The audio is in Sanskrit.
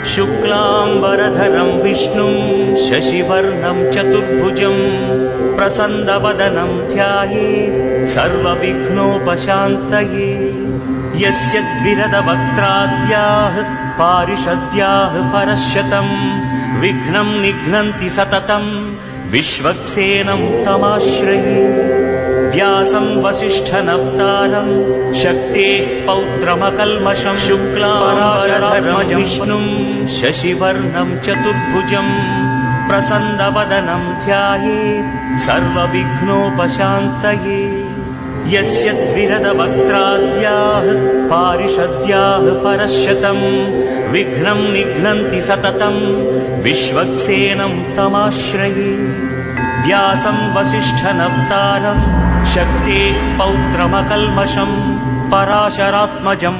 शुक्लाम्बरधरं विष्णुं शशिवर्णं चतुर्भुजं प्रसन्नवदनं ध्यायेत् सर्वविघ्नोपशान्तये। यस्य द्विरदवक्त्राद्याः पारिषद्याः परश्शतं विघ्नं निघ्नन्ति सततं विश्वक्सेनं तमाश्रये। व्यासं वसिष्ठनप्तारं शक्तेः पौत्रमकल्मषं शुक्लाम्बरधरं विष्णुं शशिवर्णं चतुर्भुजं प्रसन्नवदनं ध्यायेत् सर्वविघ्नोपशान्तये। यस्य द्विरदवक्त्राद्याः पारिषद्याः परश्शतं विघ्नं निघ्नन्ति सततं विश्वक्सेनं तमाश्रये। व्यासं वसिष्ठनप्तारं शक्तेः पौत्रमकल्मषं पराशरात्मजं